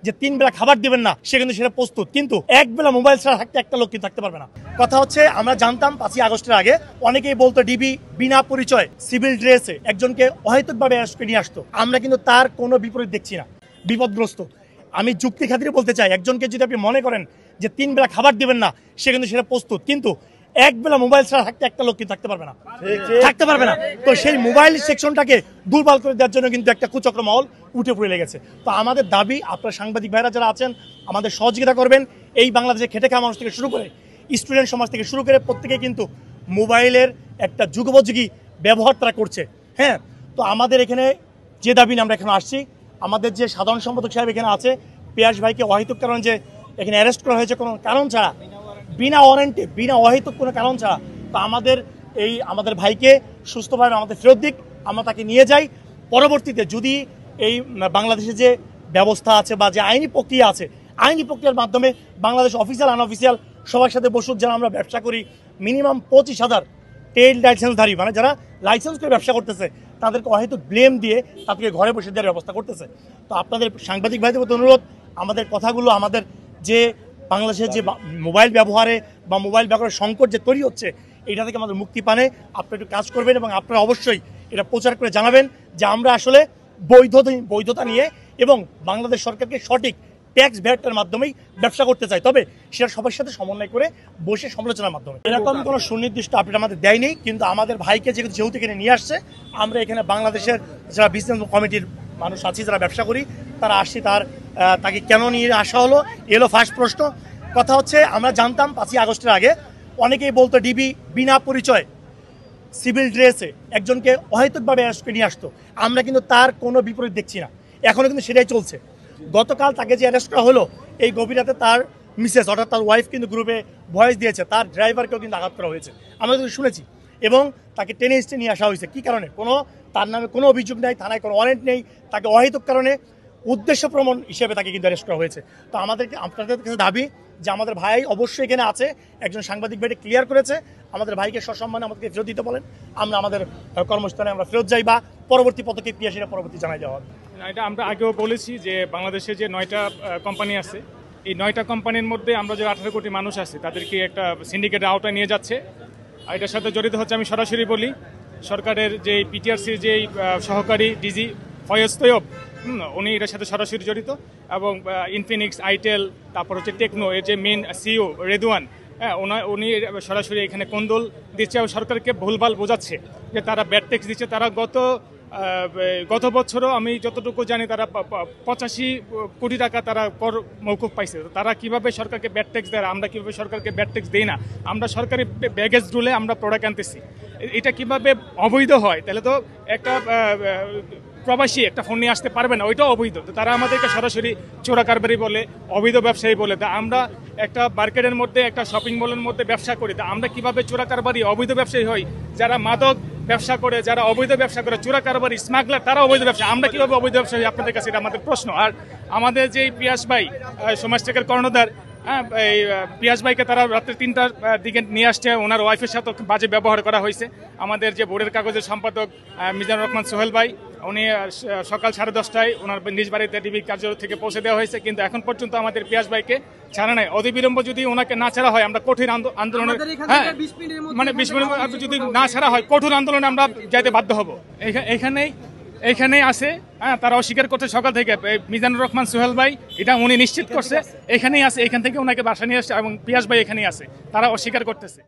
যে 3 বেলা খাবার দিবেন না সে কিন্তু সেটা প্রস্তুত, কিন্তু এক বেলা মোবাইল ছাড়া থাকতে একটা লোক কিন্তু থাকতে পারবে না। কথা হচ্ছে আমরা জানতাম 5ই আগস্টের আগে অনেকেই বলতো ডিবি বিনা পরিচয় সিভিল ড্রেসে একজনকে অহেতুকভাবে অ্যারেস্ট করে নিয়ে আসতো। আমরা কিন্তু তার কোনো বিপরীত দেখছি না, বিপদগ্রস্ত। আমি যুক্তি খাতিরে বলতে চাই, একজনকে যদি আপনি মনে করেন যে 3 বেলা খাবার দিবেন না সে কিন্তু সেটা প্রস্তুত, কিন্তু এক বেলা মোবাইল ছাড়া থাকতে একটা লোক কিন্তু থাকতে পারবে না। তো সেই মোবাইল সেকশনটাকে দুর্বল করে দেওয়ার জন্য কিন্তু একটা কুচক্র মহল উঠে পড়ে লেগেছে। তো আমাদের দাবি, আপনার সাংবাদিক ভাইরা যারা আছেন আমাদের সহযোগিতা করবেন। এই বাংলাদেশে খেটে খাওয়া মানুষ থেকে শুরু করে স্টুডেন্ট সমাজ থেকে শুরু করে প্রত্যেকে কিন্তু মোবাইলের একটা যুগোপযোগী ব্যবহার তারা করছে। হ্যাঁ, তো আমাদের এখানে যে দাবি নিয়ে আমরা এখানে আসছি, আমাদের যে সাধারণ সম্পাদক সাহেব এখানে আছে, পিয়াস ভাইকে অহেতুক কারণ যে এখানে অ্যারেস্ট করা হয়েছে কোনো কারণ ছাড়া, বিনা ওয়ারেন্টে, বিনা অহেতুক কোনো কারণ ছাড়া, তো আমাদের ভাইকে সুস্থভাবে আমাদের ফেরত দিক, আমরা তাকে নিয়ে যাই। পরবর্তীতে যদি এই বাংলাদেশে যে ব্যবস্থা আছে বা যে আইনি প্রক্রিয়া আছে, আইনি প্রক্রিয়ার মাধ্যমে বাংলাদেশ অফিসিয়াল আনঅফিসিয়াল সবার সাথে বসুক, যারা আমরা ব্যবসা করি মিনিমাম 25,000 ট্রেড লাইসেন্সধারী, মানে যারা লাইসেন্স করে ব্যবসা করতেছে তাদেরকে অহেতুক ব্লেম দিয়ে তাদেরকে ঘরে বসে দেওয়ার ব্যবস্থা করতেছে। তো আপনাদের সাংবাদিক ভাইদের প্রতি অনুরোধ, আমাদের কথাগুলো, আমাদের যে বাংলাদেশের যে মোবাইল ব্যবহারে বা মোবাইল ব্যবহারের সংকট যে তৈরি হচ্ছে, এটা থেকে আমাদের মুক্তি পানে আপনারা একটু কাজ করবেন এবং আপনারা অবশ্যই এটা প্রচার করে জানাবেন যে আমরা আসলে বৈধতা নিয়ে এবং বাংলাদেশ সরকারকে সঠিক ট্যাক্স ভ্যাটের মাধ্যমেই ব্যবসা করতে চাই, তবে সেটা সবার সাথে সমন্বয় করে বসে সমালোচনার মাধ্যমে। এরকম কোনো সুনির্দিষ্ট আপডেট আমাদের দেয়নি, কিন্তু আমাদের ভাইকে যেহেতু এখানে নিয়ে আসছে, আমরা এখানে বাংলাদেশের যারা বিজনেস কমিটির মানুষ আছি, যারা ব্যবসা করি, তারা আসছি, তাকে কেন নিয়ে আসা হলো এলো ফার্স্ট প্রশ্ন। কথা হচ্ছে আমরা জানতাম 5ই আগস্টের আগে অনেকেই বলতো ডিবি বিনা পরিচয় সিভিল ড্রেসে একজনকে অহেতুকভাবে অ্যারেস্ট করে নিয়ে আসতো। আমরা কিন্তু তার কোনো বিপরীত দেখছি না, এখনও কিন্তু সেটাই চলছে। গতকাল তাকে যে অ্যারেস্ট করা হলো, এই গভীর রাতে তার মিসেস অর্থাৎ তার ওয়াইফ কিন্তু গ্রুপে ভয়েস দিয়েছে, তার ড্রাইভারকেও কিন্তু আঘাত করা হয়েছে, আমরা কিন্তু শুনেছি, এবং তাকে টেনে হিস্টে নিয়ে আসা হয়েছে। কী কারণে? তার নামে কোনো অভিযোগ নেই, থানায় কোনো ওয়ারেন্ট নেই, তাকে অহেতুক কারণে উদ্দেশ্য প্রমাণ হিসেবে তাকে কিন্তু অ্যারেস্ট করা হয়েছে। তো আপনাদের কাছে দাবি যে আমাদের ভাই অবশ্যই এখানে আছে, একজন সাংবাদিক ভাইকে ক্লিয়ার করেছে, আমাদের ভাইকে সসম্মানে আমাদেরকে ফেরত দিতে বলেন, আমরা আমাদের কর্মস্থানে আমরা ফেরত যাই বা পরবর্তী পদক্ষেপ কি সেটা পরবর্তী জানাই দেওয়া হবে। এটা আমরা আগেও বলেছি যে বাংলাদেশে যে 9টা কোম্পানি আছে, এই 9টা কোম্পানির মধ্যে আমরা যে 18 কোটি মানুষ আছে তাদেরকে একটা সিন্ডিকেটের আওতায় নিয়ে যাচ্ছে। আর এটার সাথে জড়িত হচ্ছে, আমি সরাসরি বলি, সরকারের যে পিটিআরসির যে সহকারী ডিজি ফয়েজ তৈয়ব, উনি এটার সাথে সরাসরি জড়িত, এবং ইনফিনিক্স, আইটেল, তারপর হচ্ছে টেকনো এর যে মেন সিইও রেদওয়ান, হ্যাঁ, উনি সরাসরি এখানে কোন্দল দিচ্ছে এবং সরকারকে ভুলভাল বোঝাচ্ছে যে তারা ব্যাড ট্যাক্স দিচ্ছে। তারা গত বছরও আমি যতটুকু জানি তারা 85 কোটি টাকা তারা কর মৌকুফ পাইছে। তারা কিভাবে সরকারকে ব্যাড ট্যাক্স দেয়, আমরা কিভাবে সরকারকে ব্যাড ট্যাক্স দিই না, আমরা সরকারি ব্যাগেজ রুলে আমরা প্রোডাক্ট আনতেছি, এটা কিভাবে অবৈধ হয়? তাহলে তো একটা প্রবাসী একটা ফোন নিয়ে আসতে পারবে না, ওইটাও অবৈধ। তো তারা আমাদেরকে সরাসরি চোরা কারবারি বলে, অবৈধ ব্যবসায়ী বলে। তা আমরা একটা মার্কেটের মধ্যে, একটা শপিং মলের মধ্যে ব্যবসা করি, তা আমরা কিভাবে চোরা কারবারি, অবৈধ ব্যবসায়ী হই? যারা মাদক ব্যবসা করে, যারা অবৈধ ব্যবসা করে, চোরা কারবারি, স্মাগলার, তারা অবৈধ ব্যবসা, আমরা কিভাবে অবৈধ ব্যবসায়ী? আপনাদের কাছে এটা আমাদের প্রশ্ন। আর আমাদের যে পিয়াস ভাই, সমাজ টেকের কর্ণধার, হ্যাঁ, এই পিয়াস ভাইকে তারা রাত্রে 3টার দিকে নিয়ে আসছে, ওনার ওয়াইফের সাথে বাজে ব্যবহার করা হয়েছে। আমাদের যে বোর্ডের কাগজের সম্পাদক মিজানুর রহমান সোহেল ভাই, উনি সকাল 10:30টায় ওনার নিজ বাড়িতে ডিবি কার্যালয় থেকে পৌঁছে দেওয়া হয়েছে, কিন্তু এখন পর্যন্ত আমাদের পিয়াস ভাইকে ছাড়া নাই। অতিবিলম্ব যদি ওনাকে না ছাড়া হয়, আমরা কঠিন আন্দোলনের, হ্যাঁ, মানে 20 মিনিট যদি না ছাড়া হয়, কঠোর আন্দোলনে আমরা যাইতে বাধ্য হব। এইখানেই আছে, হ্যাঁ, তারা অস্বীকার করছে সকাল থেকে। মিজানুর রহমান সোহেল ভাই এটা উনি নিশ্চিত করছে, এখানেই আছে, এখান থেকে ওনাকে বাসা নিয়ে আসছে, এবং পিয়াস ভাই এখানেই আছে, তারা অস্বীকার করতেছে।